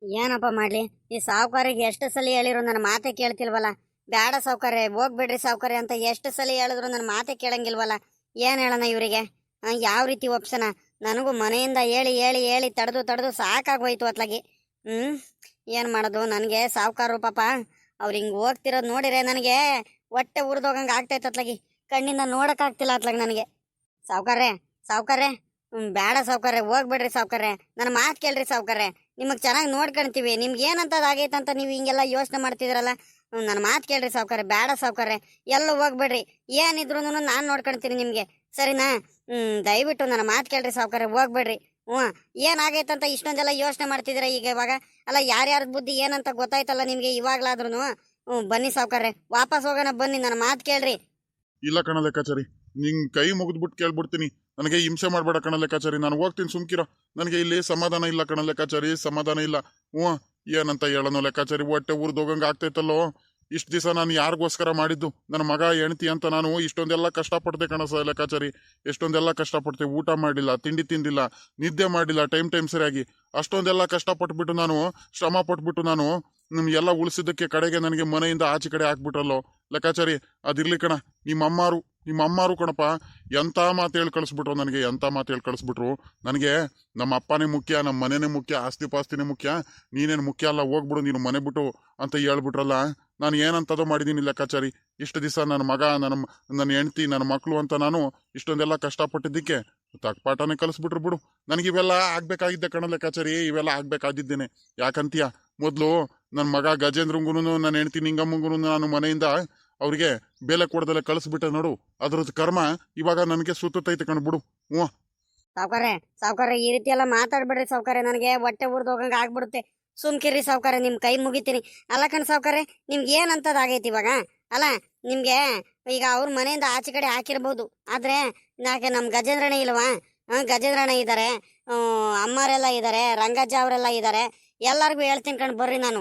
ಏನಪ್ಪ ಮಾಡ್ಲಿ? ಈ ಸಾವುಕಾರಿಗೆ ಎಷ್ಟು ಸಲ ಹೇಳಿರು ನನ್ನ ಮಾತೆ ಕೇಳ್ತಿಲ್ವಲ್ಲ. ಬ್ಯಾಡ ಸಾವುಕಾರೆ, ಹೋಗ್ಬಿಡ್ರಿ ಸಾವುಕಾರೆ ಅಂತ ಎಷ್ಟು ಸಲ ಹೇಳಿದ್ರು ನನ್ನ ಮಾತೆ ಕೇಳಂಗಿಲ್ವಲ್ಲ. ಏನ್ ಹೇಳೋಣ ಇವರಿಗೆ? ಯಾವ ರೀತಿ ಒಪ್ಸನ? ನನಗೂ ಮನೆಯಿಂದ ಹೇಳಿ ಹೇಳಿ ಹೇಳಿ ತಡೆದು ತಡೆದು ಸಾಕಾಗೋಯ್ತು ಅತ್ಲಾಗಿ. ಏನ್ ಮಾಡೋದು? ನನಗೆ ಸಾವುಕಾರರು ಪಾಪ ಅವ್ರು ಹಿಂಗೆ ಹೋಗ್ತಿರೋದು ನೋಡಿರೆ ನನಗೆ ಹೊಟ್ಟೆ ಉರಿದೋಗಂಗೆ ಆಗ್ತೈತೆ ಅತ್ಲಾಗಿ. ಕಣ್ಣಿಂದ ನೋಡಕ್ ಆಗ್ತಿಲ್ಲ ಅತ್ಲಾಗ ನನಗೆ. ಸಾವುಕಾರೆ, ಸಾವುಕಾರೆ, ಬೇಡ ಸಾವುಕಾರೆ, ಹೋಗ್ಬಿಡ್ರಿ ಸಾವುಕಾರೆ, ನನ್ನ ಮಾತು ಕೇಳ್ರಿ ಸಾವುಕಾರೆ. ನಿಮಗೆ ಚೆನ್ನಾಗಿ ನೋಡ್ಕೊಳ್ತೀವಿ. ನಿಮ್ಗೆ ಏನಂತದ್ದು ಆಗೈತೆ ಅಂತ ನೀವು ಹಿಂಗೆಲ್ಲ ಯೋಚನೆ ಮಾಡ್ತಿದ್ದೀರಲ್ಲ. ನನ್ನ ಮಾತು ಕೇಳ್ರಿ ಸಾವುಕಾರೆ, ಬೇಡ ಸಾವುಕಾರೆ, ಎಲ್ಲೂ ಹೋಗ್ಬೇಡ್ರಿ. ಏನಿದ್ರು ನಾನು ನೋಡ್ಕೊಳ್ತೀನಿ ನಿಮಗೆ, ಸರಿನಾ? ದಯವಿಟ್ಟು ನನ್ನ ಮಾತು ಕೇಳ್ರಿ ಸಾವುಕಾರೆ, ಹೋಗ್ಬೇಡ್ರಿ. ಏನಾಗೈತಂತ ಇಷ್ಟೊಂದೆಲ್ಲ ಯೋಚನೆ ಮಾಡ್ತಿದ್ದೀರಾ ಈಗ ಇವಾಗ? ಅಲ್ಲ, ಯಾರ್ಯಾರ ಬುದ್ಧಿ ಏನಂತ ಗೊತ್ತಾಯ್ತಲ್ಲ ನಿಮಗೆ ಇವಾಗ್ಲಾದ್ರೂ. ಬನ್ನಿ ಸಾವುಕಾರೆ, ವಾಪಸ್ ಹೋಗೋಣ ಬನ್ನಿ, ನನ್ನ ಮಾತು ಕೇಳ್ರಿ. ಇಲ್ಲ ಕಣ ಲೆಕ್ಕಾಚಾರಿ, ನಿಂಗೆ ಕೈ ಮುಗಿದ್ಬಿಟ್ಟು ಕೇಳ್ಬಿಡ್ತೀನಿ. ನನಗೆ ಹಿಂಸೆ ಮಾಡಬೇಡ ಕಣ ಲೆಕ್ಕಾಚಾರಿ, ನಾನು ಹೋಗ್ತೀನಿ ಸುಮ್ಕಿರೋ. ನನಗೆ ಇಲ್ಲಿ ಸಮಾಧಾನ ಇಲ್ಲ ಕಣ ಲೆಕ್ಕಾಚಾರಿ, ಸಮಾಧಾನ ಇಲ್ಲ. ಏನಂತ ಹೇಳೋಣ ಲೆಕ್ಕಾಚಾರಿ, ಹೊಟ್ಟೆ ಊರ್ದೋಗಂಗೆ ಆಗ್ತೈತಲ್ಲೋ. ಇಷ್ಟು ದಿವಸ ನಾನು ಯಾರಿಗೋಸ್ಕರ ಮಾಡಿದ್ದು, ನನ್ನ ಮಗ ಹೆಣ್ತಿ ಅಂತ ನಾನು ಇಷ್ಟೊಂದೆಲ್ಲ ಕಷ್ಟಪಡ್ತೆ ಕಣ ಲೆಕ್ಕಾಚಾರಿ. ಎಷ್ಟೊಂದೆಲ್ಲ ಕಷ್ಟಪಡ್ತೆ, ಊಟ ಮಾಡಿಲ್ಲ, ತಿಂಡಿ ತಿಂದಿಲ್ಲ, ನಿದ್ದೆ ಮಾಡಿಲ್ಲ ಟೈಮ್ ಸರಿಯಾಗಿ. ಅಷ್ಟೊಂದೆಲ್ಲ ಕಷ್ಟಪಟ್ಬಿಟ್ಟು ನಾನು, ಶ್ರಮ ಪಟ್ಬಿಟ್ಟು ನಾನು ಎಲ್ಲ ಉಳಿಸಿದ್ದಕ್ಕೆ ಕಡೆಗೆ ನನಗೆ ಮನೆಯಿಂದ ಆಚೆ ಕಡೆ ಹಾಕ್ಬಿಟ್ರಲ್ಲೋ ಲೆಕ್ಕಾಚಾರಿ. ಅದಿರ್ಲಿ ಕಣ, ನಿಮ್ಮಮ್ಮಾರು ಕಣಪ್ಪ, ಎಂಥ ಮಾತು ಹೇಳಿ ಕಳಿಸ್ಬಿಟ್ರು ನನಗೆ, ಎಂಥ ಮಾತು ಹೇಳಿ ಕಳಿಸ್ಬಿಟ್ರು ನನಗೆ. ನಮ್ಮ ಅಪ್ಪನೇ ಮುಖ್ಯ, ನಮ್ಮ ಮನೆನೇ ಮುಖ್ಯ, ಆಸ್ತಿ ಪಾಸ್ತಿನೇ ಮುಖ್ಯ, ನೀನೇನು ಮುಖ್ಯ ಅಲ್ಲ, ಹೋಗ್ಬಿಡು ನೀನು ಮನೆ ಬಿಟ್ಟು ಅಂತ ಹೇಳ್ಬಿಟ್ರಲ್ಲ. ನಾನು ಏನಂತದೋ ಮಾಡಿದ್ದೀನಿ ಲೆಕ್ಕಾಚಾರಿ. ಇಷ್ಟು ದಿವಸ ನನ್ನ ಮಗ, ನನ್ನ ಹೆಂಡತಿ, ನನ್ನ ಮಕ್ಕಳು ಅಂತ ನಾನು ಇಷ್ಟೊಂದೆಲ್ಲ ಕಷ್ಟಪಟ್ಟಿದ್ದಕ್ಕೆ ತಕ್ಪಾಟನೇ ಕಲಿಸ್ಬಿಟ್ರು ಬಿಡು. ನನಗಿವೆಲ್ಲ ಆಗ್ಬೇಕಾಗಿದ್ದೆ ಕಣ ಲೆಕ್ಕಾಚಾರಿ, ಇವೆಲ್ಲ ಆಗ್ಬೇಕಾಗಿದ್ದೇನೆ. ಯಾಕಂತೀಯ? ಮೊದಲು ನನ್ನ ಮಗ ಗಜೇಂದ್ರಂಗೂ ನನ್ನ ಹೆಂಡತಿ ನಿಂಗಮ್ಮಂಗೂ ನಾನು ಮನೆಯಿಂದ ಅವ್ರಿಗೆ ಬೆಲೆ ಕೊಡದಲ್ಲೇ ಕಳಿಸ್ಬಿಟ್ಟೆ ನೋಡು. ಅದ್ರದ್ದು ಕರ್ಮ ಇವಾಗ ನನಗೆ ಸುತ್ತೈತೆ ಕಣ್ಬಿಡು. ಸಾವುಕಾರೆ, ಸಾವುಕಾರೆ, ಈ ರೀತಿ ಎಲ್ಲ ಮಾತಾಡ್ಬೇಡ್ರಿ ಸಾವುಕಾರೆ, ನನಗೆ ಹೊಟ್ಟೆ ಉರ್ದು ಹೋಗಂಗೆ ಆಗ್ಬಿಡುತ್ತೆ. ಸುಮ್ಕಿರ್ರಿ ಸಾವುಕಾರೆ, ನಿಮ್ಮ ಕೈ ಮುಗಿತೀನಿ. ಅಲ್ಲ ಕಣ್ ಸಾವುಕಾರೆ, ನಿಮ್ಗೆ ಏನಂತದ್ದು ಆಗೈತಿ ಇವಾಗ? ಅಲ್ಲ, ನಿಮ್ಗೆ ಈಗ ಅವ್ರ ಮನೆಯಿಂದ ಆಚೆ ಕಡೆ ಹಾಕಿರ್ಬೋದು, ಆದ್ರೆ ನಾಕೆ ನಮ್ಮ ಗಜೇಂದ್ರಣ್ಣ ಇಲ್ವಾ? ಗಜೇಂದ್ರಣ್ಣ ಇದ್ದಾರೆ, ಅಮ್ಮರೆಲ್ಲ ಇದ್ದಾರೆ, ರಂಗಜ್ಜ ಅವರೆಲ್ಲ ಇದ್ದಾರೆ. ಎಲ್ಲರಿಗೂ ಹೇಳ್ತೀನಿ ಕಣ್ ಬರ್ರಿ ನಾನು.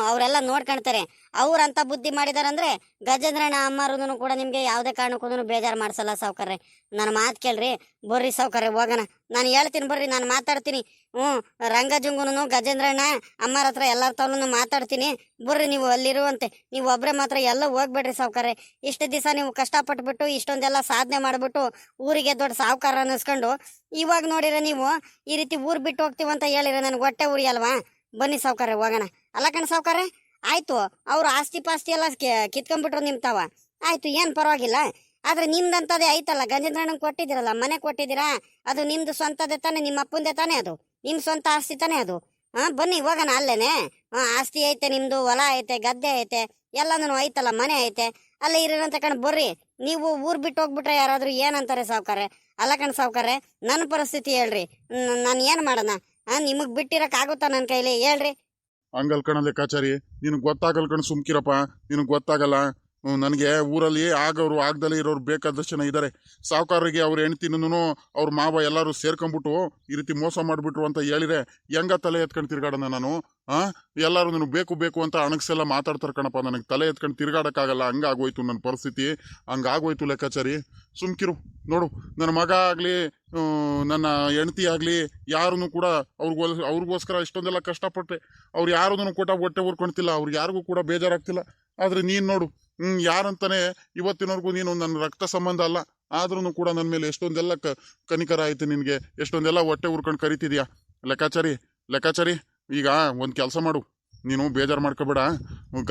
ಅವರೆಲ್ಲ ನೋಡ್ಕೊಳ್ತಾರೆ. ಅವ್ರಂತ ಬುದ್ಧಿ ಮಾಡಿದಾರಂದ್ರೆ ಗಜೇಂದ್ರಣ್ಣ ಅಮ್ಮಾರು ಕೂಡ ನಿಮ್ಗೆ ಯಾವುದೇ ಕಾರಣಕ್ಕೂ ಬೇಜಾರು ಮಾಡ್ಸಲ್ಲ ಸಾವುಕಾರ್ರೆ. ನನ್ನ ಮಾತು ಕೇಳ್ರಿ, ಬರ್ರಿ ಸಾವುಕಾರ್ರೆ, ಹೋಗೋಣ. ನಾನು ಹೇಳ್ತೀನಿ ಬರ್ರಿ, ನಾನು ಮಾತಾಡ್ತೀನಿ. ರಂಗಜಂಗುನು ಗಜೇಂದ್ರಣ್ಣ ಅಮ್ಮಾರ ಹತ್ರ ಎಲ್ಲರ ತವನು ಮಾತಾಡ್ತೀನಿ. ಬರ್ರಿ, ನೀವು ಅಲ್ಲಿರುವಂತೆ. ನೀವು ಒಬ್ರೆ ಮಾತ್ರ ಎಲ್ಲ ಹೋಗ್ಬೇಡ್ರಿ ಸಾವುಕಾರ್ರೆ. ಇಷ್ಟು ದಿವಸ ನೀವು ಕಷ್ಟಪಟ್ಬಿಟ್ಟು ಇಷ್ಟೊಂದೆಲ್ಲ ಸಾಧನೆ ಮಾಡ್ಬಿಟ್ಟು ಊರಿಗೆ ದೊಡ್ಡ ಸಾವುಕಾರ ಅನ್ನಿಸ್ಕೊಂಡು ಇವಾಗ ನೋಡಿರ ನೀವು ಈ ರೀತಿ ಊರು ಬಿಟ್ಟು ಹೋಗ್ತೀವಂತ ಹೇಳಿರ ನನಗೆ ಹೊಟ್ಟೆ ಉರಿ ಅಲ್ವಾ? ಬನ್ನಿ ಸಾವುಕಾರ್ರೆ, ಹೋಗೋಣ. ಅಲ್ಲ ಕಣ ಸಾವುಕಾರ್ರೆ, ಆಯ್ತು, ಅವ್ರು ಆಸ್ತಿ ಪಾಸ್ತಿ ಎಲ್ಲ ಕಿತ್ಕೊಂಡ್ಬಿಟ್ರು ನಿಮ್ ತಾವ, ಆಯ್ತು, ಏನ್ ಪರವಾಗಿಲ್ಲ. ಆದ್ರೆ ನಿಮ್ದಂತದೇ ಐತಲ್ಲ, ಗಜೇಂದ್ರಣ್ಣಂಗೆ ಕೊಟ್ಟಿದ್ದೀರಲ್ಲ, ಮನೆ ಕೊಟ್ಟಿದ್ದೀರಾ, ಅದು ನಿಮ್ದು ಸ್ವಂತದೇ ತಾನೆ, ನಿಮ್ಮ ಅಪ್ಪಂದೇ ತಾನೆ, ಅದು ನಿಮ್ ಸ್ವಂತ ಆಸ್ತಿ ತಾನೆ ಅದು. ಬನ್ನಿ ಹೋಗೋಣ ಅಲ್ಲೇನೆ. ಆಸ್ತಿ ಐತೆ ನಿಮ್ದು, ಹೊಲ ಐತೆ, ಗದ್ದೆ ಐತೆ, ಎಲ್ಲಾನು ಐತಲ್ಲ, ಮನೆ ಐತೆ, ಅಲ್ಲೇ ಇರೋಂತ ಕಣ್ ಬರ್ರಿ. ನೀವು ಊರ್ ಬಿಟ್ಟು ಹೋಗ್ಬಿಟ್ರೆ ಯಾರಾದ್ರೂ ಏನಂತಾರೆ ಸಾವುಕಾರ್ರೆ? ಅಲ್ಲ ಕಣ್ ಸಾವುಕಾರ್ರೆ, ನನ್ನ ಪರಿಸ್ಥಿತಿ ಹೇಳ್ರಿ, ನಾನು ಏನ್ ಮಾಡೋಣ? ನಿಮಗ್ ಬಿಟ್ಟಿರಕ್ ಆಗುತ್ತಾ ನನ್ನ ಕೈಲಿ? ಹೇಳ್ರಿ. ಹಂಗಲ್ ಕಣ ಲೆಕ್ಕಾಚಾರಿ, ನಿನಗೆ ಗೊತ್ತಾಗಲ್ ಕಣ, ಸುಮ್ಕಿರಪ್ಪ, ನಿನಗೆ ಗೊತ್ತಾಗಲ್ಲ. ನನಗೆ ಊರಲ್ಲಿ ಆಗೋರು ಆಗ್ದಲೇ ಇರೋರು ಬೇಕಾದಷ್ಟು ಜನ ಇದ್ದಾರೆ. ಸಾವುಕಾರರಿಗೆ ಅವ್ರ ಹೆಣ್ತಿನೂ ಅವ್ರ ಮಾವ ಎಲ್ಲರೂ ಸೇರ್ಕೊಂಡ್ಬಿಟ್ಟು ಈ ರೀತಿ ಮೋಸ ಮಾಡಿಬಿಟ್ರು ಅಂತ ಹೇಳಿದ್ರೆ ಹೆಂಗ ತಲೆ ಎತ್ಕೊಂಡು ತಿರ್ಗಾಡೋಣ ನಾನು? ಎಲ್ಲರೂ ನನಗೆ ಬೇಕು ಬೇಕು ಅಂತ ಅಣಗ್ಸೆಲ್ಲ ಮಾತಾಡ್ತಾರೆ ಕಣಪ್ಪ. ನನಗೆ ತಲೆ ಎತ್ಕೊಂಡು ತಿರ್ಗಾಡಕ್ಕಾಗಲ್ಲ, ಹಂಗಾಗೋಯ್ತು ನನ್ನ ಪರಿಸ್ಥಿತಿ, ಹಂಗಾಗೋಯ್ತು ಲೆಕ್ಕಾಚಾರಿ. ಸುಮ್ಕಿರು ನೋಡು, ನನ್ನ ಮಗ ಆಗಲಿ, ನನ್ನ ಹೆಂಡತಿ ಆಗಲಿ, ಯಾರೂ ಕೂಡ ಅವ್ರಿಗೋಸ್ಕರ ಇಷ್ಟೊಂದೆಲ್ಲ ಕಷ್ಟಪಟ್ಟೆ. ಅವ್ರು ಯಾರೂ ಕೂಡ ಹೊಟ್ಟೆ ಊರ್ಕೊಳ್ತಿಲ್ಲ, ಅವ್ರಿಗೆ ಯಾರಿಗೂ ಕೂಡ ಬೇಜಾರಾಗ್ತಿಲ್ಲ. ಆದರೆ ನೀನು ನೋಡು, ಯಾರಂತಾನೆ ಇವತ್ತಿನವರೆಗೂ ನೀನು ನನ್ನ ರಕ್ತ ಸಂಬಂಧ ಅಲ್ಲ, ಆದ್ರೂ ಕೂಡ ನನ್ನ ಮೇಲೆ ಎಷ್ಟೊಂದೆಲ್ಲ ಕನಿಕರ ಆಯ್ತು ನಿನಗೆ, ಎಷ್ಟೊಂದೆಲ್ಲ ಹೊಟ್ಟೆ ಉರ್ಕೊಂಡು ಕರಿತಿದ್ಯಾ ಲೆಕ್ಕಾಚಾರಿ. ಈಗ ಒಂದು ಕೆಲಸ ಮಾಡು, ನೀನು ಬೇಜಾರು ಮಾಡ್ಕೋಬೇಡ.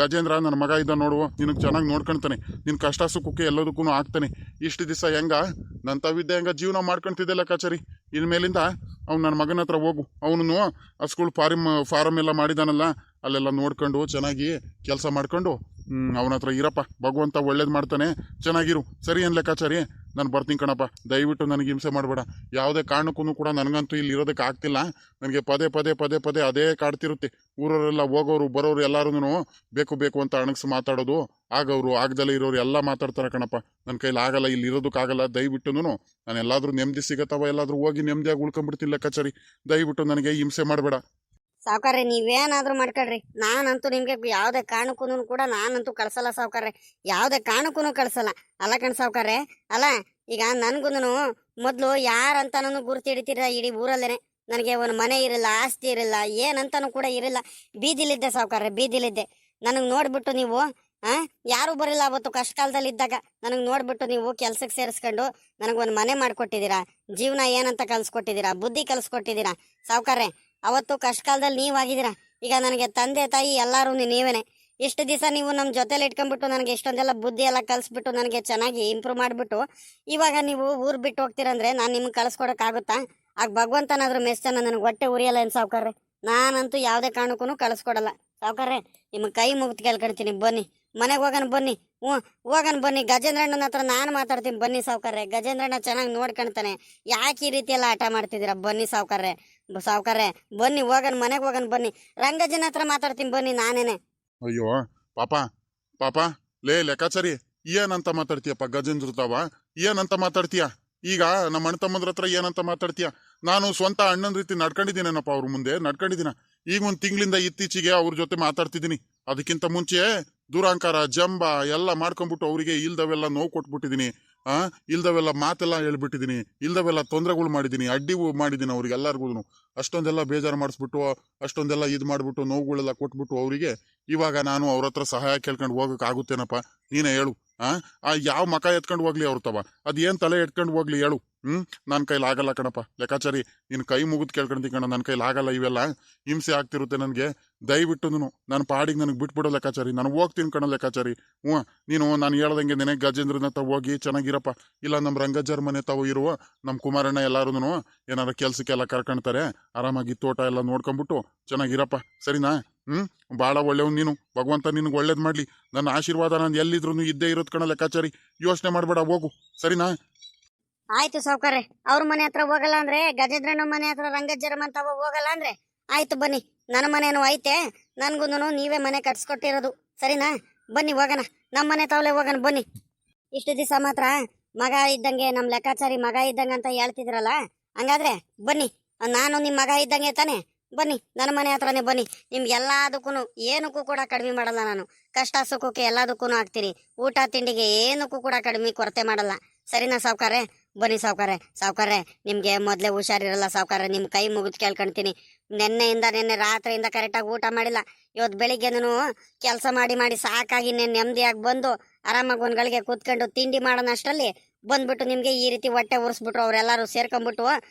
ಗಜೇಂದ್ರ ನನ್ನ ಮಗ ಇದ್ದ ನೋಡು, ನಿನಗೆ ಚೆನ್ನಾಗಿ ನೋಡ್ಕೊಳ್ತಾನೆ, ನಿನ್ನ ಕಷ್ಟ ಸುಖಕ್ಕೆ ಎಲ್ಲದಕ್ಕೂ ಆಗ್ತಾನೆ. ಇಷ್ಟು ದಿವಸ ಹೆಂಗ ನನ್ನ ತವಿದ್ದೆ ಹೆಂಗ ಜೀವನ ಮಾಡ್ಕೊಳ್ತಿದ್ದೆ ಲೆಕ್ಕಾಚಾರಿ. ಇನ್ಮೇಲಿಂದ ಅವ್ನು ನನ್ನ ಮಗನ ಹತ್ರ ಹೋಗು, ಅವನು ಸ್ಕೂಲ್ ಫಾರಮ್ ಎಲ್ಲ ಮಾಡಿದಾನಲ್ಲ, ಅಲ್ಲೆಲ್ಲ ನೋಡ್ಕೊಂಡು ಚೆನ್ನಾಗಿ ಕೆಲಸ ಮಾಡ್ಕೊಂಡು ಅವನ ಹತ್ರ ಇರಪ್ಪ. ಭಗವಂತ ಒಳ್ಳೇದು ಮಾಡ್ತಾನೆ, ಚೆನ್ನಾಗಿರು. ಸರಿ ಏನು ಲೆಕ್ಕಾಚಾರಿ? ನಾನು ಬರ್ತೀನಿ ಕಣಪ್ಪ, ದಯವಿಟ್ಟು ನನಗೆ ಹಿಂಸೆ ಮಾಡಬೇಡ. ಯಾವುದೇ ಕಾರಣಕ್ಕೂ ಕೂಡ ನನಗಂತೂ ಇಲ್ಲಿ ಇರೋದಕ್ಕೆ ಆಗ್ತಿಲ್ಲ. ನನಗೆ ಪದೇ ಅದೇ ಕಾಡ್ತಿರುತ್ತೆ. ಊರವರೆಲ್ಲ ಹೋಗೋರು ಬರೋರು ಎಲ್ಲರೂ ಬೇಕು ಬೇಕು ಅಂತ ಅಣಗ್ಸಿ ಮಾತಾಡೋದು, ಆಗೋರು ಆಗ್ದಲೇ ಇರೋರು ಎಲ್ಲ ಮಾತಾಡ್ತಾರೆ ಕಣಪ್ಪ. ನನ್ನ ಕೈಲಿ ಆಗಲ್ಲ, ಇಲ್ಲಿ ಇರೋದಕ್ಕಾಗಲ್ಲ. ದಯವಿಟ್ಟು ನಾನು ಎಲ್ಲಾದ್ರೂ ನೆಮ್ಮದಿ ಸಿಗತ್ತವ, ಎಲ್ಲಾದ್ರೂ ಹೋಗಿ ನೆಮ್ಮದಿಯಾಗಿ ಉಳ್ಕೊಂಡ್ಬಿಡ್ತೀನಿ ಲೆಕ್ಕಾಚಾರಿ. ದಯವಿಟ್ಟು ನನಗೆ ಹಿಂಸೆ ಮಾಡಬೇಡ. ಸಾವುಕಾರ್ರೆ, ನೀವೇನಾದ್ರೂ ಮಾಡ್ಕೊಳ್ರಿ, ನಾನಂತೂ ನಿಮ್ಗೆ ಯಾವುದೇ ಕಾರಣಕ್ಕೂ ಕೂಡ ನಾನಂತೂ ಕಳ್ಸಲ್ಲ ಸಾವುಕಾರ್ರೆ, ಯಾವುದೇ ಕಾರಣಕ್ಕೂ ಕಳ್ಸಲ್ಲ. ಅಲ್ಲ ಕಣ್ ಸಾವುಕಾರ್ರೆ, ಅಲ್ಲ, ಈಗ ನನ್ಗೂ ಮೊದ್ಲು ಯಾರಂತ ನಾನು ಗುರ್ತು ಹಿಡಿತೀರ ಇಡೀ ಊರಲ್ಲೇನೆ. ನನಗೆ ಒಂದು ಮನೆ ಇರಲ್ಲ, ಆಸ್ತಿ ಇರಲ್ಲ, ಏನಂತಾನು ಕೂಡ ಇರಲ್ಲ. ಬೀದಿಲಿದ್ದೆ ಸಾವುಕಾರ್ರೆ, ಬೀದಿಲಿದ್ದೆ. ನನಗೆ ನೋಡ್ಬಿಟ್ಟು ನೀವು ಯಾರು ಬರಲ್ಲ ಅವತ್ತು ಕಷ್ಟ ಕಾಲದಲ್ಲಿ ಇದ್ದಾಗ ನನಗೆ ನೋಡ್ಬಿಟ್ಟು ನೀವು ಕೆಲ್ಸಕ್ಕೆ ಸೇರಿಸ್ಕೊಂಡು ನನಗೊಂದು ಮನೆ ಮಾಡ್ಕೊಟ್ಟಿದ್ದೀರಾ, ಜೀವನ ಏನಂತ ಕಲ್ಸ್ಕೊಟ್ಟಿದ್ದೀರಾ, ಬುದ್ಧಿ ಕಲ್ಸ್ಕೊಟ್ಟಿದ್ದೀರಾ ಸಾವುಕಾರ್ರೆ. ಅವತ್ತು ಕಷ್ಟ ಕಾಲದಲ್ಲಿ ನೀವಾಗಿದ್ದೀರಾ. ಈಗ ನನಗೆ ತಂದೆ ತಾಯಿ ಎಲ್ಲರೂ ನೀವೇನೆ. ಇಷ್ಟು ದಿವಸ ನೀವು ನಮ್ಮ ಜೊತೆಲಿ ಇಟ್ಕೊಂಡ್ಬಿಟ್ಟು ನನಗೆ ಇಷ್ಟೊಂದೆಲ್ಲ ಬುದ್ಧಿ ಎಲ್ಲ ಕಲಿಸ್ಬಿಟ್ಟು ನನಗೆ ಚೆನ್ನಾಗಿ ಇಂಪ್ರೂವ್ ಮಾಡಿಬಿಟ್ಟು ಇವಾಗ ನೀವು ಊರು ಬಿಟ್ಟು ಹೋಗ್ತೀರಂದ್ರೆ ನಾನು ನಿಮ್ಗೆ ಕಳಿಸ್ಕೊಡೋಕ್ಕಾಗುತ್ತಾ? ಆಗ ಭಗವಂತನಾದ್ರೂ ಮೆಚ್ಚನ ನನಗೆ ಹೊಟ್ಟೆ ಉರಿಯಲ್ಲ ಏನು ಸಾವುಕಾರ್ರೆ. ನಾನಂತೂ ಯಾವುದೇ ಕಾರಣಕ್ಕೂ ಕಳಿಸ್ಕೊಡಲ್ಲ ಸಾವುಕಾರ್ರೆ. ನಿಮಗೆ ಕೈ ಮುಗ್ದು ಕೇಳ್ಕೊಳ್ತೀನಿ, ಬನ್ನಿ ಮನೆಗೆ ಹೋಗೋಣ ಬನ್ನಿ. ಹೋಗೋಣ ಬನ್ನಿ. ಗಜೇಂದ್ರಣ್ಣನ ಹತ್ರ ನಾನು ಮಾತಾಡ್ತೀನಿ ಬನ್ನಿ ಸಾವುಕಾರ್ರೆ. ಗಜೇಂದ್ರಣ್ಣ ಚೆನ್ನಾಗಿ ನೋಡ್ಕೊಳ್ತಾನೆ. ಯಾಕೆ ಈ ರೀತಿ ಎಲ್ಲ ಆಟ ಮಾಡ್ತಿದ್ದೀರಾ? ಬನ್ನಿ ಸಾವುಕಾರ್ರೆ, ಸಾವುಕಾರ್ರೆ ಬನ್ನಿ, ಹೋಗೋಣ ಮನೆಗೆ ಹೋಗೋಣ ಬನ್ನಿ. ರಂಗಜ್ಜನ ಹತ್ರ ಮಾತಾಡ್ತೀನಿ ಬನ್ನಿ ನಾನೇನೆ. ಅಯ್ಯೋ ಪಾಪ ಪಾಪ, ಲೇ ಲೆಕ್ಕಾಚಾರಿ, ಏನಂತ ಮಾತಾಡ್ತೀಯಪ್ಪ ಗಜೇಂದ್ರ ತಾವ? ಏನಂತ ಮಾತಾಡ್ತೀಯ? ಈಗ ನಮ್ಮ ಅಣ್ಣ ತಮ್ಮದ್ರ ಹತ್ರ ಏನಂತ ಮಾತಾಡ್ತೀಯ? ನಾನು ಸ್ವಂತ ಅಣ್ಣನ ರೀತಿ ನಡ್ಕೊಂಡಿದ್ದೀನೇನಪ್ಪ ಅವ್ರ ಮುಂದೆ, ನಡ್ಕೊಂಡಿದ್ದೀನ. ಈಗ ಒಂದು ತಿಂಗಳಿಂದ ಇತ್ತೀಚೆಗೆ ಅವ್ರ ಜೊತೆ ಮಾತಾಡ್ತಿದ್ದೀನಿ. ಅದಕ್ಕಿಂತ ಮುಂಚೆ ದುರಾಂಕಾರ ಜಂಬ ಎಲ್ಲ ಮಾಡ್ಕೊಂಡ್ಬಿಟ್ಟು ಅವರಿಗೆ ಇಲ್ದವೆಲ್ಲ ನೋವು ಕೊಟ್ಬಿಟ್ಟಿದ್ದೀನಿ. ಇಲ್ದವೆಲ್ಲ ಮಾತೆಲ್ಲ ಹೇಳ್ಬಿಟ್ಟಿದ್ದೀನಿ, ಇಲ್ದವೆಲ್ಲ ತೊಂದರೆಗಳು ಮಾಡಿದ್ದೀನಿ, ಅಡ್ಡಿ ಮಾಡಿದ್ದೀನಿ ಅವ್ರಿಗೆ ಎಲ್ಲರಿಗೂ. ಅಷ್ಟೊಂದೆಲ್ಲ ಬೇಜಾರು ಮಾಡಿಸ್ಬಿಟ್ಟು, ಅಷ್ಟೊಂದೆಲ್ಲ ಇದು ಮಾಡ್ಬಿಟ್ಟು, ನೋವುಗಳೆಲ್ಲ ಕೊಟ್ಬಿಟ್ಟು ಅವರಿಗೆ ಇವಾಗ ನಾನು ಅವ್ರ ಹತ್ರ ಸಹಾಯ ಕೇಳ್ಕೊಂಡು ಹೋಗಕ್ ಆಗುತ್ತೇನಪ್ಪ? ನೀನೇ ಹೇಳು. ಯಾವ ಮಕ ಎತ್ಕೊಂಡು ಹೋಗ್ಲಿ ಅವ್ರ ತವ? ಅದೇನ್ ತಲೆ ಎತ್ಕೊಂಡು ಹೋಗ್ಲಿ ಹೇಳು? ನನ್ನ ಕೈಲಿ ಆಗಲ್ಲ ಕಣಪ್ಪ ಲೆಕ್ಕಾಚಾರಿ. ನಿನ್ ಕೈ ಮುಗಿದು ಕೇಳ್ಕೊಂತೀನಿ ಕಣ, ನನ್ನ ಕೈಲಿ ಆಗಲ್ಲ. ಇವೆಲ್ಲ ಹಿಂಸೆ ಆಗ್ತಿರುತ್ತೆ ನನಗೆ. ದಯವಿಟ್ಟು ನನ್ನ ಪಾಡಿಗೆ ನನಗೆ ಬಿಟ್ಬಿಡೋ ಲೆಕ್ಕಾಚಾರಿ. ನಾನು ಹೋಗ್ತೀನಿ ಕಣ ಲೆಕ್ಕಾಚಾರಿ. ನೀನು ನಾನು ಹೇಳ್ದಂಗೆ ನೆನಗೆ ಗಜೇಂದ್ರನ ತಾವು ಹೋಗಿ ಚೆನ್ನಾಗಿರಪ್ಪ. ಇಲ್ಲ ನಮ್ಮ ರಂಗಜ್ಜರ ಮನೆ ತಾವು ಇರುವ ನಮ್ಮ ಕುಮಾರಣ್ಣ ಎಲ್ಲಾರು ಏನಾರ ಕೆಲ್ಸಕ್ಕೆಲ್ಲ ಕರ್ಕೊಂತಾರೆ. ಆರಾಮಾಗಿ ತೋಟ ಎಲ್ಲ ನೋಡ್ಕೊಂಡ್ಬಿಟ್ಟು ಚೆನ್ನಾಗಿರಪ್ಪ, ಸರಿನಾ? ಭಾಳ ಒಳ್ಳೆವ್ ನೀನು. ಭಗವಂತ ನಿನ್ಗೆ ಒಳ್ಳೇದು ಮಾಡ್ಲಿ. ನನ್ನ ಆಶೀರ್ವಾದ ನಾನು ಎಲ್ಲಿದ್ರು ಇದ್ದೇ ಇರೋದ್ ಕಣ ಲೆಕ್ಕಾಚಾರಿ. ಯೋಚನೆ ಮಾಡ್ಬೇಡ, ಹೋಗು, ಸರಿನಾ? ಆಯ್ತು ಸಾವುಕಾರ್ರೆ. ಅವ್ರ ಮನೆ ಹತ್ರ ಹೋಗಲ್ಲ ಅಂದ್ರೆ, ಗಜೇಂದ್ರನ ಮನೆ ಹತ್ರ ರಂಗಜ್ಜರ ಮಂತವ ಹೋಗಲ್ಲ ಅಂದ್ರೆ ಆಯ್ತು ಬನ್ನಿ. ನನ್ನ ಮನೇನು ಐತೆ, ನನ್ಗೂ ನೀವೇ ಮನೆ ಕಟ್ಸ್ಕೊಟ್ಟಿರೋದು, ಸರಿನಾ? ಬನ್ನಿ ಹೋಗೋಣ, ನಮ್ಮ ಮನೆ ತಾವಲೆ ಹೋಗೋಣ ಬನ್ನಿ. ಇಷ್ಟು ದಿವಸ ಮಾತ್ರ ಮಗ ಇದ್ದಂಗೆ, ನಮ್ಮ ಲೆಕ್ಕಾಚಾರಿ ಮಗ ಇದ್ದಂಗೆ ಅಂತ ಹೇಳ್ತಿದ್ರಲ್ಲ, ಹಂಗಾದ್ರೆ ಬನ್ನಿ, ನಾನು ನಿಮ್ಮ ಮಗ ಇದ್ದಂಗೆ ತಾನೆ. ಬನ್ನಿ ನನ್ನ ಮನೆ ಹತ್ರನೇ ಬನ್ನಿ. ನಿಮ್ಗೆ ಎಲ್ಲದಕ್ಕೂ ಏನಕ್ಕೂ ಕೂಡ ಕಡಿಮೆ ಮಾಡಲ್ಲ ನಾನು. ಕಷ್ಟ ಸುಖಕ್ಕೆ ಎಲ್ಲದಕ್ಕೂ ಹಾಕ್ತೀನಿ. ಊಟ ತಿಂಡಿಗೆ ಏನಕ್ಕೂ ಕೂಡ ಕಡಿಮೆ ಕೊರತೆ ಮಾಡಲ್ಲ, ಸರಿನಾ ಸಾವುಕಾರ್ರೆ? ಬನ್ನಿ ಸಾವುಕಾರ್ರೆ. ಸಾವುಕಾರ್ರೆ ನಿಮ್ಗೆ ಮೊದಲೇ ಹುಷಾರಿರಲ್ಲ ಸಾವುಕಾರ್ರೆ, ನಿಮ್ಮ ಕೈ ಮುಗಿದು ಕೇಳ್ಕೊಂತೀನಿ. ನಿನ್ನೆ ರಾತ್ರಿಯಿಂದ ಕರೆಕ್ಟಾಗಿ ಊಟ ಮಾಡಿಲ್ಲ. ಇವತ್ತು ಬೆಳಿಗ್ಗೆನೂ ಕೆಲಸ ಮಾಡಿ ಮಾಡಿ ಸಾಕಾಗಿ ನೆಮ್ಮದಿಯಾಗಿ ಬಂದು ಆರಾಮಾಗಿ ಒಂದ್ಗಳಿಗೆ ಕೂತ್ಕೊಂಡು ತಿಂಡಿ ಮಾಡೋಣ ಅಷ್ಟರಲ್ಲಿ ಬಂದ್ಬಿಟ್ಟು ನಿಮ್ಗೆ ಈ ರೀತಿ ಹೊಟ್ಟೆ ಉರಿಸ್ಬಿಟ್ರು. ಅವರೆಲ್ಲರೂ ಸೇರ್ಕೊಂಡ್ಬಿಟ್ಟು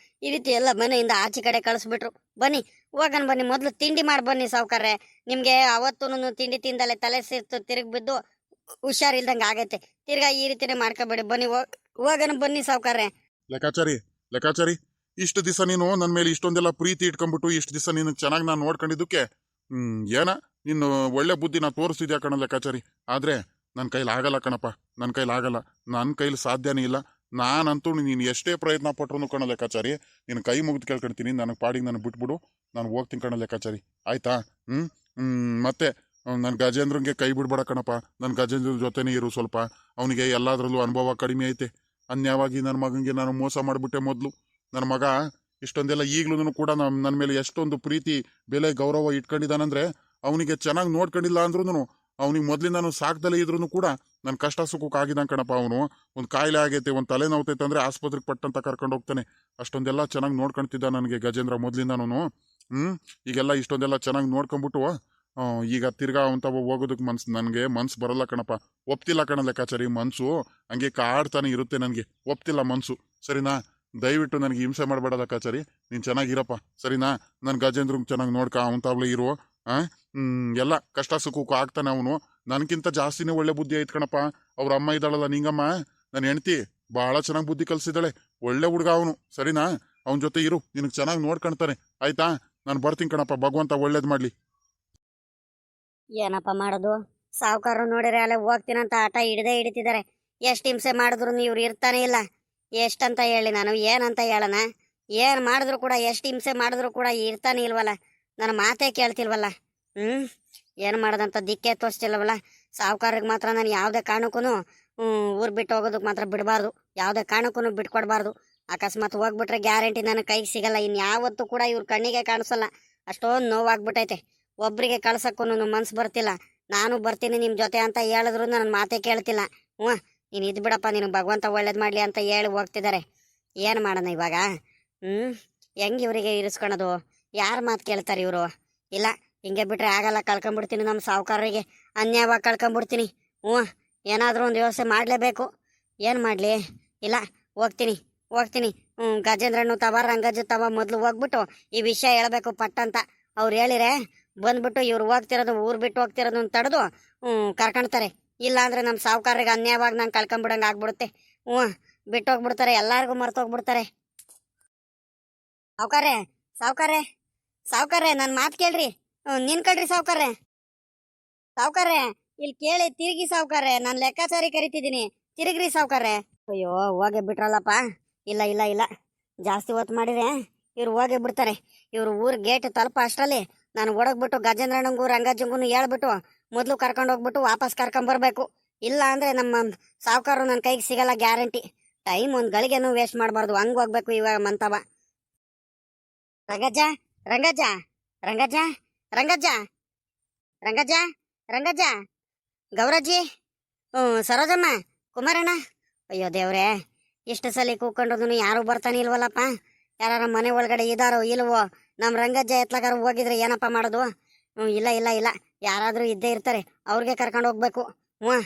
ಈ ರೀತಿ ಎಲ್ಲ ಮನೆಯಿಂದ ಆಚೆ ಕಡೆ ಕಳಿಸ್ಬಿಟ್ರು. ಬನ್ನಿ ಹೋಗೋಣ ಬನ್ನಿ, ಮೊದಲು ತಿಂಡಿ ಮಾಡಿ ಬನ್ನಿ ಸಾವುಕಾರ್ರೆ. ನಿಮ್ಗೆ ಅವತ್ತೂ ತಿಂಡಿ ತಿಂದಲೆ ತಲೆ ಸೇರ್ತು ತಿರುಗಿ ಬಿದ್ದು ಹುಷಾರಿಲ್ದಂಗೆ ಆಗೈತೆ. ತಿರ್ಗಾ ಈ ರೀತಿನೇ ಮಾಡ್ಕೋಬೇಡಿ. ಬನ್ನಿ ಹೋಗೋಣ ಬನ್ನಿ ಸಾವುಕಾರ್ರೆ. ಲೆಕ್ಕಾಚಾರಿ, ಲೆಕ್ಕಾಚಾರಿ, ಇಷ್ಟು ದಿವಸ ನೀನು ನನ್ನ ಮೇಲೆ ಇಷ್ಟೊಂದೆಲ್ಲ ಪ್ರೀತಿ ಇಟ್ಕೊಂಡ್ಬಿಟ್ಟು ಇಷ್ಟು ದಿವಸ ನೀನು ಚೆನ್ನಾಗಿ ನಾನು ನೋಡ್ಕೊಂಡಿದ್ದಕ್ಕೆ ಏನ ನೀನು ಒಳ್ಳೆ ಬುದ್ಧಿ ನಾ ತೋರಿಸ್ತಿದ್ಯಾ ಕಣ ಲೆಕ್ಕಾಚಾರಿ. ಆದ್ರೆ ನನ್ನ ಕೈಲಿ ಆಗಲ್ಲ ಕಣಪ್ಪ, ನನ್ನ ಕೈಲಿ ಆಗಲ್ಲ, ನನ್ನ ಕೈಲಿ ಸಾಧ್ಯನೇ ಇಲ್ಲ. ನಾನಂತೂ ನೀನು ಎಷ್ಟೇ ಪ್ರಯತ್ನ ಪಟ್ರು ಕಣ ಲೆಕ್ಕಾಚಾರಿ, ನಿನ್ನ ಕೈ ಮುಗಿದು ಕೇಳ್ಕೊಳ್ತೀನಿ. ನನಗೆ ಪಾಡಿಗೆ ನನಗೆ ಬಿಟ್ಬಿಡು, ನಾನು ಹೋಗ್ತೀನಿ ಕಣ ಲೆಕ್ಕಾಚಾರಿ, ಆಯ್ತಾ? ಮತ್ತೆ ನನ್ನ ಗಜೇಂದ್ರಂಗೆ ಕೈ ಬಿಡ್ಬೇಡ ಕಣಪ್ಪ. ನನ್ನ ಗಜೇಂದ್ರ ಜೊತೆನೇ ಇರು ಸ್ವಲ್ಪ. ಅವನಿಗೆ ಎಲ್ಲದರಲ್ಲೂ ಅನುಭವ ಕಡಿಮೆ ಐತೆ. ಅನ್ಯವಾಗಿ ನನ್ನ ಮಗನಿಗೆ ನಾನು ಮೋಸ ಮಾಡಿಬಿಟ್ಟೆ ಮೊದಲು. ನನ್ನ ಮಗ ಇಷ್ಟೊಂದೆಲ್ಲ ಈಗ್ಲೂ ಕೂಡ ನನ್ನ ಮೇಲೆ ಎಷ್ಟೊಂದು ಪ್ರೀತಿ ಬೆಲೆ ಗೌರವ ಇಟ್ಕೊಂಡಿದ್ದಾನಂದ್ರೆ ಅವನಿಗೆ ಚೆನ್ನಾಗಿ ನೋಡ್ಕೊಂಡಿಲ್ಲ ಅಂದ್ರೂ ಅವನಿಗೆ ಮೊದಲಿಂದ ಸಾಕ್ದಲ್ಲೇ ಇದ್ರೂ ಕೂಡ ನನ್ನ ಕಷ್ಟ ಸುಖಕ್ಕೆ ಆಗಿದ್ದಾನೆ ಕಣಪ್ಪ. ಅವನು ಒಂದು ಕಾಯಿಲೆ ಆಗೈತೆ, ಒಂದು ತಲೆ ನೋವ್ತೈತೆ ಅಂದ್ರೆ ಆಸ್ಪತ್ರೆಗೆ ಪಟ್ಟಂತ ಕರ್ಕೊಂಡು ಹೋಗ್ತಾನೆ. ಅಷ್ಟೊಂದೆಲ್ಲ ಚೆನ್ನಾಗಿ ನೋಡ್ಕೊಳ್ತಿದ್ದ ನನಗೆ ಗಜೇಂದ್ರ ಮೊದಲಿಂದನೂ. ಈಗೆಲ್ಲ ಇಷ್ಟೊಂದೆಲ್ಲ ಚೆನ್ನಾಗಿ ನೋಡ್ಕೊಂಡ್ಬಿಟ್ಟು ಈಗ ತಿರ್ಗಾ ಅಂತ ಹೋಗೋದಕ್ಕೆ ನನಗೆ ಮನ್ಸು ಬರಲ್ಲ ಕಣಪ್ಪ. ಒಪ್ತಿಲ್ಲ ಕಣ ಲೆಕ್ಕಾಚಾರಿ. ಮನ್ಸು ಹಂಗೆ ಕಾಡ್ತಾನೆ ಇರುತ್ತೆ, ನನಗೆ ಒಪ್ತಿಲ್ಲ ಮನ್ಸು, ಸರಿನಾ? ದಯವಿಟ್ಟು ನನಗೆ ಹಿಂಸೆ ಮಾಡಬೇಡ ಲೆಕ್ಕಾಚಾರಿ. ನೀನು ಚೆನ್ನಾಗಿರಪ್ಪ, ಸರಿನಾ? ನನ್ನ ಗಜೇಂದ್ರ ಚೆನ್ನಾಗಿ ನೋಡ್ಕ, ಅವನ ತಾವ್ಲೆ ಇರುವ. ಎಲ್ಲ ಕಷ್ಟ ಸುಖಕ್ಕೂ ಆಗ್ತಾನೆ ಅವನು. ನನಗಿಂತ ಜಾಸ್ತಿನೇ ಒಳ್ಳೆ ಬುದ್ಧಿ ಐತ್ ಕಣಪ್ಪ. ಅವ್ರ ಅಮ್ಮ ಇದ್ದಾಳಲ್ಲ ನಿಂಗಮ್ಮ, ನನ್ನ ಹೆಂಡ್ತಿ, ಭಾಳ ಚೆನ್ನಾಗಿ ಬುದ್ಧಿ ಕಲಿಸಿದ್ದಾಳೆ. ಒಳ್ಳೆ ಹುಡುಗ ಅವನು, ಸರಿನಾ? ಅವನ ಜೊತೆ ಇರು, ನಿನಗೆ ಚೆನ್ನಾಗಿ ನೋಡ್ಕೊಳ್ತಾನೆ, ಆಯ್ತಾ? ನಾನು ಬರ್ತೀನಿ ಕಣಪ್ಪ, ಭಗವಂತ ಒಳ್ಳೇದು ಮಾಡ್ಲಿ. ಏನಪ್ಪ ಮಾಡೋದು? ಸಾವುಕಾರರು ನೋಡಿದ್ರೆ ಅಲ್ಲೇ ಹೋಗ್ತೀನಂತ ಆಟ ಹಿಡಿತಿದ್ದಾರೆ. ಎಷ್ಟು ಹಿಂಸೆ ಮಾಡಿದ್ರು ಇವ್ರು ಇರ್ತಾನೆ ಇಲ್ಲ. ಎಷ್ಟಂತ ಹೇಳಿ ನಾನು, ಏನಂತ ಹೇಳಣ? ಏನು ಮಾಡಿದ್ರು ಕೂಡ, ಎಷ್ಟು ಹಿಂಸೆ ಮಾಡಿದ್ರು ಕೂಡ ಇರ್ತಾನೆ ಇಲ್ವಲ್ಲ. ನನ್ನ ಮಾತೇ ಕೇಳ್ತಿಲ್ವಲ್ಲ. ಏನು ಮಾಡೋದಂತ ದಿಕ್ಕೇ ತೋರಿಸ್ತಿಲ್ವಲ್ಲ. ಸಾವುಕಾರಿಗೆ ಮಾತ್ರ ನಾನು ಯಾವುದೇ ಕಾರಣಕ್ಕೂ ಊರು ಬಿಟ್ಟು ಹೋಗೋದಕ್ಕೆ ಮಾತ್ರ ಬಿಡಬಾರ್ದು, ಯಾವುದೇ ಕಾರಣಕ್ಕೂ ಬಿಟ್ಕೊಡ್ಬಾರ್ದು. ಅಕಸ್ಮಾತ್ ಹೋಗ್ಬಿಟ್ರೆ ಗ್ಯಾರಂಟಿ ನನ್ನ ಕೈಗೆ ಸಿಗಲ್ಲ. ಇನ್ಯಾವತ್ತೂ ಕೂಡ ಇವ್ರ ಕಣ್ಣಿಗೆ ಕಾಣಿಸಲ್ಲ. ಅಷ್ಟೊಂದು ನೋವಾಗ್ಬಿಟ್ಟೈತೆ. ಒಬ್ಬರಿಗೆ ಕಳ್ಸಕ್ಕೂ ಮನ್ಸು ಬರ್ತಿಲ್ಲ. ನಾನು ಬರ್ತೀನಿ ನಿಮ್ಮ ಜೊತೆ ಅಂತ ಹೇಳಿದ್ರು ನನ್ನ ಮಾತೇ ಕೇಳ್ತಿಲ್ಲ. ನೀನು ಇದು ಬಿಡಪ್ಪ, ನೀನು ಭಗವಂತ ಒಳ್ಳೇದು ಮಾಡಲಿ ಅಂತ ಹೇಳಿ ಹೋಗ್ತಿದ್ದಾರೆ. ಏನು ಮಾಡೋಣ ಇವಾಗ? ಹೆಂಗ್ ಇವರಿಗೆ ಇರಿಸ್ಕೊಳೋದು? ಯಾರ ಮಾತು ಕೇಳ್ತಾರೆ ಇವರು? ಇಲ್ಲ, ಹಿಂಗೆ ಬಿಟ್ರೆ ಆಗಲ್ಲ, ಕಳ್ಕೊಂಬಿಡ್ತೀನಿ ನಮ್ಮ ಸಾವುಕಾರರಿಗೆ, ಅನ್ಯಾಯವಾಗಿ ಕಳ್ಕೊಂಬಿಡ್ತೀನಿ. ಹ್ಞೂ, ಏನಾದರೂ ಒಂದು ವ್ಯವಸ್ಥೆ ಮಾಡಲೇಬೇಕು. ಏನು ಮಾಡಲಿ? ಇಲ್ಲ, ಹೋಗ್ತೀನಿ ಹೋಗ್ತೀನಿ. ಗಜೇಂದ್ರನು ತವ ರಂಗಜ್ಜ ತವ ಮೊದಲು ಹೋಗ್ಬಿಟ್ಟು ಈ ವಿಷಯ ಹೇಳಬೇಕು ಪಟ್ಟಂತ. ಅವ್ರು ಹೇಳಿರೆ ಬಂದ್ಬಿಟ್ಟು ಇವ್ರು ಹೋಗ್ತಿರೋದು, ಊರು ಬಿಟ್ಟು ಹೋಗ್ತಿರೋದು ತಡೆದು ಕರ್ಕೊಳ್ತಾರೆ. ಇಲ್ಲ ಅಂದ್ರೆ ನಮ್ಮ ಸಾವುಕಾರರಿಗೆ ಅನ್ಯಾಯವಾಗಿ ನಾನು ಕಳ್ಕೊಂಬಿಡಂಗೆ ಆಗ್ಬಿಡುತ್ತೆ. ಹ್ಞೂ, ಬಿಟ್ಟು ಹೋಗ್ಬಿಡ್ತಾರೆ, ಎಲ್ಲರಿಗೂ ಮರ್ತೋಗ್ಬಿಡ್ತಾರೆ. ಸಾವುಕಾರೆ, ಸಾವುಕಾರೆ, ಸಾವುಕಾರೆ, ನನ್ನ ಮಾತು ಕೇಳ್ರಿ. ನಿನ್ಕಳ್ರಿ ಸಾವುಕಾರೆ. ಸಾವುಕಾರೆ, ಇಲ್ಲಿ ಕೇಳಿ ತಿರುಗಿ ಸಾವುಕಾರೆ, ನಾನು ಲೆಕ್ಕಾಚಾರಿ ಕರಿತಿದ್ದೀನಿ, ತಿರುಗ್ರಿ ಸಾವುಕಾರೆ. ಅಯ್ಯೋ, ಹೋಗೇ ಬಿಟ್ರಲ್ಲಪ್ಪ. ಇಲ್ಲ ಇಲ್ಲ ಇಲ್ಲ, ಜಾಸ್ತಿ ಹೊತ್ತು ಮಾಡಿದ್ರೆ ಇವ್ರು ಹೋಗೇ ಬಿಡ್ತಾರೆ. ಇವ್ರು ಊರ್ ಗೇಟ್ ತಲುಪ ಅಷ್ಟರಲ್ಲಿ ನಾನು ಒಡಗ್ಬಿಟ್ಟು ಗಜೇಂದ್ರಣ್ಣಂಗೂ ರಂಗಜ್ಜಂಗೂ ಹೇಳ್ಬಿಟ್ಟು ಮೊದಲು ಕರ್ಕೊಂಡು ಹೋಗ್ಬಿಟ್ಟು ವಾಪಸ್ ಕರ್ಕೊಂಬರ್ಬೇಕು. ಇಲ್ಲ ಅಂದ್ರೆ ನಮ್ಮ ಸಾವುಕಾರರು ನನ್ನ ಕೈಗೆ ಸಿಗಲ್ಲ, ಗ್ಯಾರಂಟಿ. ಟೈಮ್ ಒಂದು ಗಳಿಗೆನೂ ವೇಸ್ಟ್ ಮಾಡಬಾರ್ದು, ಹಂಗೆ ಹೋಗ್ಬೇಕು ಇವಾಗ ಮಂತವ. ರಂಗಜ್ಜ, ರಂಗಜ್ಜ, ರಂಗಜ್ಜ, ರಂಗಜ್ಜ, ರಂಗಜ್ಜ, ರಂಗಜ್ಜ, ಗೌರಜ್ಜಿ, ಸರೋಜಮ್ಮ, ಕುಮಾರಣ್ಣ. ಅಯ್ಯೋ ದೇವ್ರೆ, ಇಷ್ಟು ಸಲ ಕೂತ್ಕೊಂಡ್ರು ಯಾರು ಬರ್ತಾನೆ ಇಲ್ವಲ್ಲಪ್ಪ. ಯಾರ ಮನೆ ಒಳಗಡೆ ಇದಾರೋ ಇಲ್ವೋ? ನಮ್ಮ ರಂಗಜ್ಜ ಎತ್ಲಾಗಾರ ಹೋಗಿದ್ರೆ ಏನಪ್ಪ ಮಾಡೋದು? ಇಲ್ಲ ಇಲ್ಲ ಇಲ್ಲ, ಯಾರಾದರೂ ಇದ್ದೇ ಇರ್ತಾರೆ, ಅವ್ರಿಗೆ ಕರ್ಕೊಂಡು ಹೋಗ್ಬೇಕು. ಹ್ಞೂ,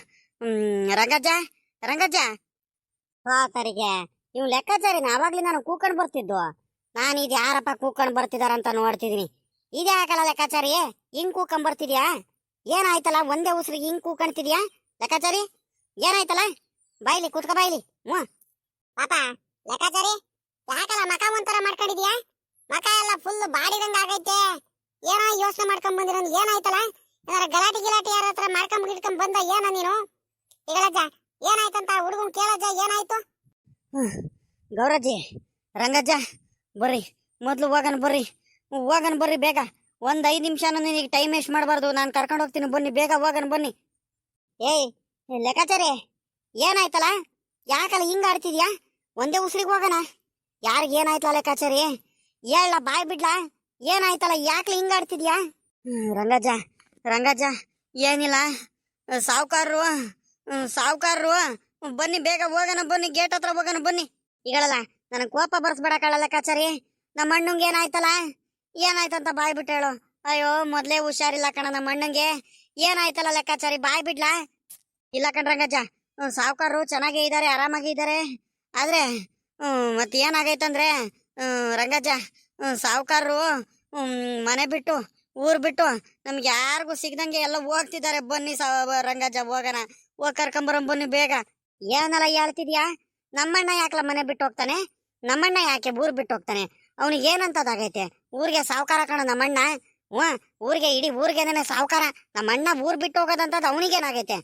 ರಂಗಜ್ಜ, ರಂಗಜ್ಜ. ತರಿಗೆ ಇವ್ ಲೆಕ್ಕಾಚಾರಿನ ಆವಾಗ್ಲಿ ನಾನು ಕೂಕೊಂಡು ಬರ್ತಿದ್ದು. ನಾನು ಇದು ಯಾರಪ್ಪ ಕೂಕೊಂಡು ಬರ್ತಿದಾರಂತ ನೋಡ್ತಿದ್ದೀನಿ. ಇದೇ ಹಾಕಲ್ಲ ಲೆಕ್ಕಾಚಾರಿ, ಹಿಂಗ್ ಕೂಕೊಂಡ್ ಬರ್ತಿದ್ಯಾ? ಏನಾಯ್ತಲ್ಲ ಒಂದೇ ಉಸಿರಿಗೆ ಹಿಂಗ್ ಕೂಕಣ್ತಿದ್ಯಾ ಲೆಕ್ಕಾಚಾರಿ? ಏನಾಯ್ತಲ್ಲ? ಬಾಯ್ಲಿ ಕೂತ್ಕ ಬಾಯ್ಲಿ. ಹ್ಞೂ ಪಾಪ ಲೆಕ್ಕಾಚಾರಿ, ಯಾಕಲ್ಲ ಮಕ ಒಂಥರ ಮಾಡ್ಕೊಂಡಿದ್ಯಾ? ಮಕ ಎಲ್ಲ ಫುಲ್ ಬಾಡಿದಂಗ ಆಗೈತೆ. ಏನೋ ಯೋಚನೆ ಮಾಡ್ಕೊಂಡ್ ಬಂದಿರೋ, ಏನಾಯ್ತಲ್ಲ? ಏನಾರ ಗಲಾಟೆ ಗಿಲಾಟಿ ಯಾರ ಹತ್ರ ಮಾಡ್ಕೊಂಡ್ ಬಂದ ಏನ ನೀನು? ಈಗಳಜ್ಜ, ಏನಾಯ್ತಂತ ಹುಡುಗನ್ ಕೇಳಜ್ಜ, ಏನಾಯ್ತು? ಗೌರಜ್ಜಿ, ರಂಗಜ್ಜ, ಬರ್ರಿ ಮೊದ್ಲು ಹೋಗನ್ ಬರ್ರಿ, ಹೋಗನ್ ಬರ್ರಿ ಬೇಗ. ಒಂದ್ 5 ನಿಮಿಷನೂ ನಿನಗೆ ಟೈಮ್ ವೇಸ್ಟ್ ಮಾಡಬಾರ್ದು, ನಾನು ಕರ್ಕೊಂಡು ಹೋಗ್ತೀನಿ, ಬನ್ನಿ ಬೇಗ ಹೋಗನ್ ಬನ್ನಿ. ಏಯ್ ಲೆಕ್ಕಾಚಾರಿ, ಏನಾಯ್ತಲ್ಲ? ಯಾಕಲ್ಲ ಹಿಂಗ ಆಡ್ತಿದ್ಯಾ? ಒಂದೇ ಉಸಿರಿಗೆ ಹೋಗೋಣ. ಯಾರಿಗೆ ಏನಾಯ್ತಲ್ಲ ಲೆಕ್ಕಾಚಾರಿ? ಹೇಳ, ಬಾಯ್ ಬಿಡ್ಲಾ? ಏನಾಯ್ತಲ್ಲ, ಯಾಕಲ ಹಿಂಗ ಆಡ್ತಿದ್ಯಾ? ರಂಗಜ್ಜ, ರಂಗಜ್ಜ, ಏನಿಲ್ಲ, ಸಾವುಕಾರರು ಸಾವುಕಾರರು ಬನ್ನಿ ಬೇಗ ಹೋಗೋಣ ಬನ್ನಿ, ಗೇಟ್ ಹತ್ರ ಹೋಗೋಣ ಬನ್ನಿ. ಈಗಳಲ್ಲ ನನಗೆ ಕೋಪ ಬರ್ಸ್ಬೇಡಕ್ಕಳ ಲೆಕ್ಕಾಚಾರಿ. ನಮ್ಮ ಅಣ್ಣಂಗೆ ಏನಾಯ್ತಲ್ಲ? ಏನಾಯ್ತಂತ ಬಾಯ್ ಬಿಟ್ಟು ಹೇಳು. ಅಯ್ಯೋ, ಮೊದ್ಲೇ ಹುಷಾರಿಲ್ಲ ಕಣ ನಮ್ಮ ಅಣ್ಣಂಗೆ. ಏನಾಯ್ತಲ್ಲ ಲೆಕ್ಕಾಚಾರಿ, ಬಾಯ್ ಬಿಡ್ಲಾ? ಇಲ್ಲ ಕಣ್ ರಂಗಜ್ಜ, ಸಾವುಕಾರರು ಚೆನ್ನಾಗೇ ಇದ್ದಾರೆ, ಆರಾಮಾಗಿ ಇದ್ದಾರೆ. ಆದ್ರೆ ಮತ್ತೆ ಏನಾಗೈತಂದ್ರೆ ರಂಗಜ್ಜ, ಸಾವುಕಾರರು ಮನೆ ಬಿಟ್ಟು ಊರ್ ಬಿಟ್ಟು ನಮ್ಗೆ ಯಾರಿಗೂ ಸಿಗ್ದಂಗೆ ಎಲ್ಲ ಹೋಗ್ತಿದ್ದಾರೆ. ಬನ್ನಿ ರಂಗಜ್ಜ, ಹೋಗೋಣ, ಹೋಗಿ ಕರ್ಕೊಂಬರಂ ಬನ್ನಿ ಬೇಗ. ಏನಲ್ಲ ಹೇಳ್ತಿದ್ಯಾ? ನಮ್ಮಣ್ಣ ಯಾಕಲ ಮನೆ ಬಿಟ್ಟು ಹೋಗ್ತಾನೆ? ನಮ್ಮಣ್ಣ ಯಾಕೆ ಊರ್ ಬಿಟ್ಟು ಹೋಗ್ತಾನೆ? ಅವನಿಗೆ ಏನಂತದಾಗೈತೆ? ಊರಿಗೆ ಸಾವುಕಾರ ಕಣ ನಮ್ಮಣ್ಣ. ಹ್ಞೂ, ಊರಿಗೆ ಇಡೀ ಊರಿಗೇನೆ ಸಾವುಕಾರ. ನಮ್ಮಣ್ಣ ಊರ್ ಬಿಟ್ಟು ಹೋಗೋದಂತದ್ದು ಅವನಿಗೇನಾಗೈತೆ?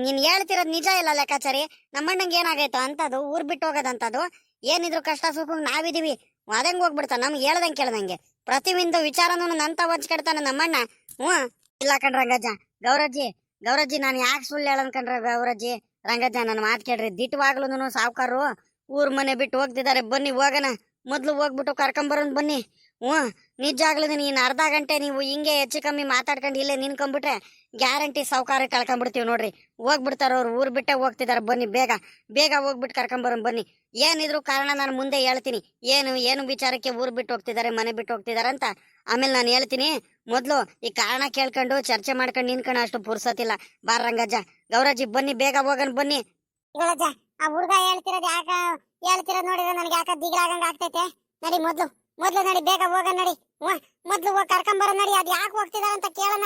ನೀನ್ ಹೇಳ್ತಿರೋದು ನಿಜ ಇಲ್ಲ ಲೆಕ್ಕಾಚಾರಿ. ನಮ್ಮಣ್ಣಂಗೆ ಏನಾಗೈತೋ ಅಂತದು, ಊರ್ ಬಿಟ್ಟು ಹೋಗೋದಂತದ್ದು. ಏನಿದ್ರು ಕಷ್ಟ ಸುಖ ನಾವಿದೀವಿ, ಅದಂಗೆ ಹೋಗ್ಬಿಡ್ತಾನ ನಮ್ಗೆ ಹೇಳ್ದಂಗೆ ಕೇಳ್ದಂಗೆ. ಪ್ರತಿಯೊಂದು ವಿಚಾರನೂ ನಂತ ಹೊಂಚ್ಕೆಡ್ತಾನೆ ನಮ್ಮಣ್ಣ. ಹ್ಞೂ ಇಲ್ಲ ಕಣ್ ರಂಗಜ್ಜ. ಗೌರಜ್ಜಿ, ಗೌರಜ್ಜಿ, ನಾನು ಯಾಕೆ ಸುಳ್ಳು ಹೇಳನ್ ಕಣ್ರ ಗೌರಜ್ಜಿ? ರಂಗಜ್ಜ, ನನ್ನ ಮಾತು ಕೇಳ್ರಿ, ದಿಟ್ಟವಾಗ್ಲೂ ಸಾವುಕಾರರು ಊರ್ ಮನೆ ಬಿಟ್ಟು ಹೋಗ್ತಿದ್ದಾರೆ. ಬನ್ನಿ ಹೋಗೋಣ, ಮೊದ್ಲು ಹೋಗ್ಬಿಟ್ಟು ಕರ್ಕೊಂಬರೋನ್ ಬನ್ನಿ. ಹ್ಞೂ, ನಿಜ ಆಗ್ಲೂ ನೀನು ಅರ್ಧ ಗಂಟೆ ನೀವು ಹಿಂಗೆ ಹೆಚ್ಚು ಕಮ್ಮಿ ಮಾತಾಡ್ಕೊಂಡು ಇಲ್ಲೇ ನಿನ್ಕೊಂಡ್ಬಿಟ್ರೆ ಗ್ಯಾರಂಟಿ ಸಾವುಕಾರ ಕಳ್ಕೊಂಡ್ಬಿಡ್ತೀವಿ ನೋಡ್ರಿ. ಹೋಗ್ಬಿಡ್ತಾರ ಅವ್ರು, ಊರ್ ಬಿಟ್ಟೆ ಹೋಗ್ತಿದಾರೆ. ಬನ್ನಿ ಬೇಗ ಬೇಗ ಹೋಗ್ಬಿಟ್ಟು ಕರ್ಕೊಂಬರೋನ್ ಬನ್ನಿ. ಏನಿದ್ರು ಕಾರಣ ನಾನು ಮುಂದೆ ಹೇಳ್ತೀನಿ. ಏನು ವಿಚಾರಕ್ಕೆ ಊರ್ ಬಿಟ್ಟು ಹೋಗ್ತಿದ್ದಾರೆ, ಮನೆ ಬಿಟ್ಟು ಹೋಗ್ತಿದಾರೆ ಅಂತ ಆಮೇಲೆ ನಾನು ಹೇಳ್ತೀನಿ. ಮೊದ್ಲು ಈ ಕಾರಣ ಕೇಳ್ಕೊಂಡು ಚರ್ಚೆ ಮಾಡ್ಕೊಂಡು ನಿನ್ಕೊಂಡು ಅಷ್ಟು ಪುರ್ಸತಿಲ್ಲ. ಬಾರ ರಂಗಜ್ಜ, ಗೌರಜ್ಜಿ, ಬನ್ನಿ ಬೇಗ ಹೋಗೋಣ ಬನ್ನಿ. ಆ ಹುಡುಗ ಹೇಳ್ತಿರೋದು ನೋಡಿದ್ರೆ ನನಗೆ ಯಾಕ ದಿಗ್ಲಾಗಂಗ ಆಗ್ತೈತೆ. ನಡಿ ಮೊದ್ಲು ನಡಿ, ಬೇಗ ಹೋಗೋಣ ನಡಿ. ಮೊದ್ಲು ಹೋಗಿ ಕರ್ಕೊಂಬರ ನಡಿ. ಅದ್ ಯಾಕೆ ಹೋಗ್ತಿದಾರ ಅಂತ ಕೇಳೋಣ.